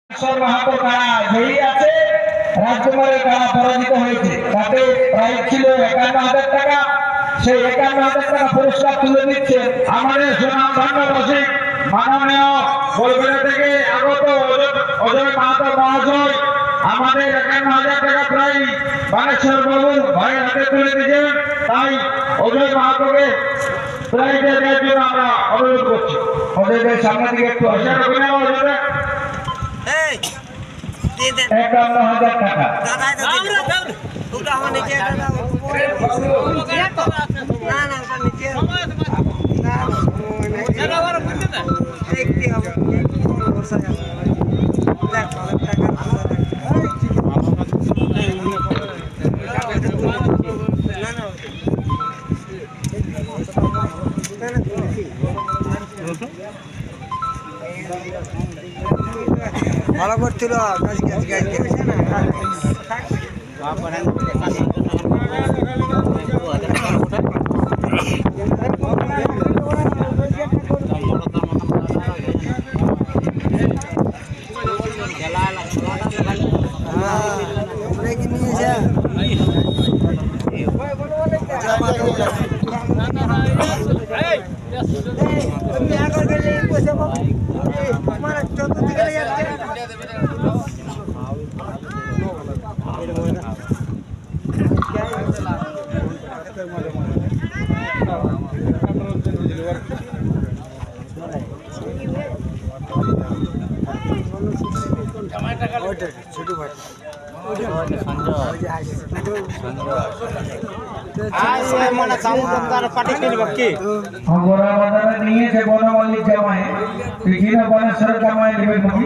মাহাতো কারা জয়ী আছে, রাজকুমারের কারা পরাজিত হয়েছে। তাতে প্রাইজ ছিল ৫১,০০০ টাকা। সেই ৫১,০০০ টাকা পুরস্কার তুলে দিচ্ছে আমাদের সুনামধন্য রসিক মাননীয় বলবেড়া থেকে আগত অজয় মাহাতো মহাশয়। আমাদের ৫১,০০০ টাকা প্রাইজ বানেশ্বর বাবুর ভাইয়ের হাতে তুলে দিয়েছেন। তাই অজয় মাহাতোকে প্রাইজ দেওয়ার জন্য আমরা অনুরোধ করছি। অজয়দের সামনে দিকে একটু আশা রাখবেন। অজয় ৫১,০০০ টাকা। ভালো করছিল ছোট ভাই নিয়েছে বনমালী জামাই, বনেশ্বর জামাই দেবেন নাকি?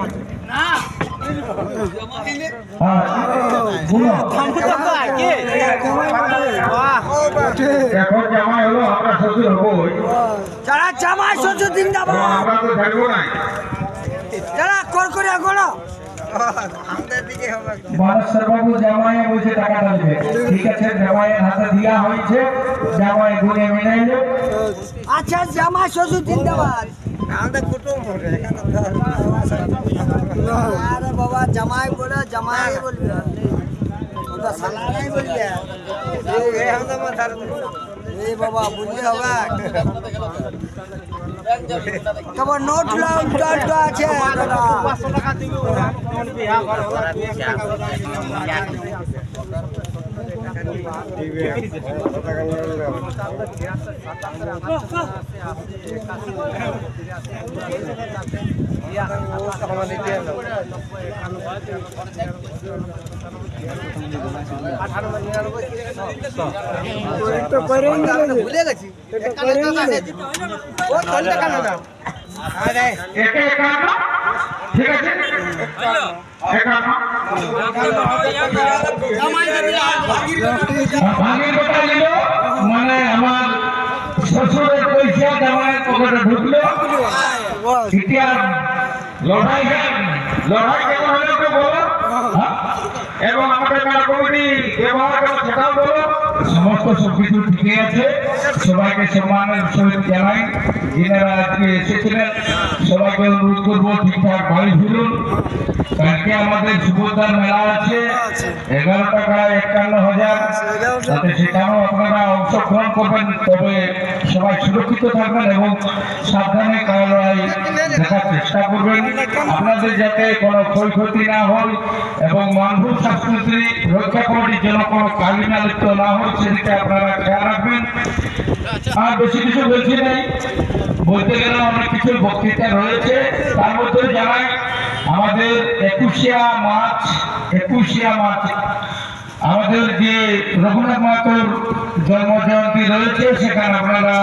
এখন জামাই হলো, আমরা শ্বশুর হবো। যারা জামাই শ্বশুর দিন যাবো, আমরা তো থাকবো না। যারা কর করে করো বনেশ্বর বাবু জামাই বলছে টাকাটা দেবে। ঠিক আছে, জামাইয়ের হাতে দেওয়া হয়েছে, জামাই গুনে মিলাইল। আচ্ছা, জামাই শ্বশুর দিন যাবার আরে বাবা, জামাই বলে জামাই বলবি, ওটা সালারাই বলবি। এই বাবা বুঝলি হবে, তোমার নোট উল্টো আছে। ভুলে গেছি মানে আমার শ্বশুরের পয়সা জামাইয়ের পকেটে ঢুকলো। লড়াই কেমন হলো বলো, এবং আমাদের মেলা কমিটি ব্যবহার কেমন সেটাও বলো। সমস্ত সবকিছু ঠিকই আছে। সবাইকে সম্মানের সহিত জানাই, যিনারা আজকে এসেছিলেন সবাইকে অনুরোধ করবো ঠিকঠাক বাড়ি ফিরুন। কালকে আমাদের সুভদ্রার মেলা আছে, 11 টাকায় ৫১,০০০। তাতে সেখানেও আপনারা অংশগ্রহণ করবেন। তবে সবাই সুরক্ষিত থাকবেন এবং সাবধানে লড়াই দেখার চেষ্টা করবেন, আপনাদের যাতে কোনো ক্ষয়ক্ষতি না হয় এবং মানভূম সংস্কৃতি রক্ষা কমিটির জন্য কোনো কালিমালিপ্ত না হয় সেদিকে আপনারা খেয়াল রাখবেন। আর বেশি কিছু বলছি নাই, বলতে গেলে অনেক কিছু বক্তৃতা রয়েছে। তার মধ্যে জানাই আমাদের ২১শে মার্চ আমাদের যে রঘুনাথ মাহাতোর জন্ম জয়ন্তী রয়েছে, সেখানে আপনারা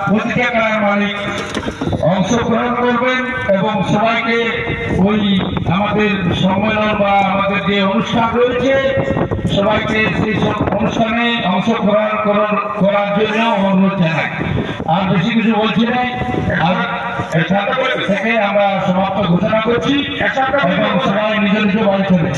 প্রতিটা কারার মালিক অংশগ্রহণ করবেন এবং সবাইকে ওই আমাদের সম্মেলন বা আমাদের যে অনুষ্ঠান রয়েছে সবাইকে সেই সব অনুষ্ঠানে অংশগ্রহণ করার জন্য অনুরোধ জানাই। আর বেশি কিছু বলছি নাই, থেকে আমরা সমাপ্ত ঘোষণা করছি এবং সবাই নিজ নিজ বাড়ি চলে।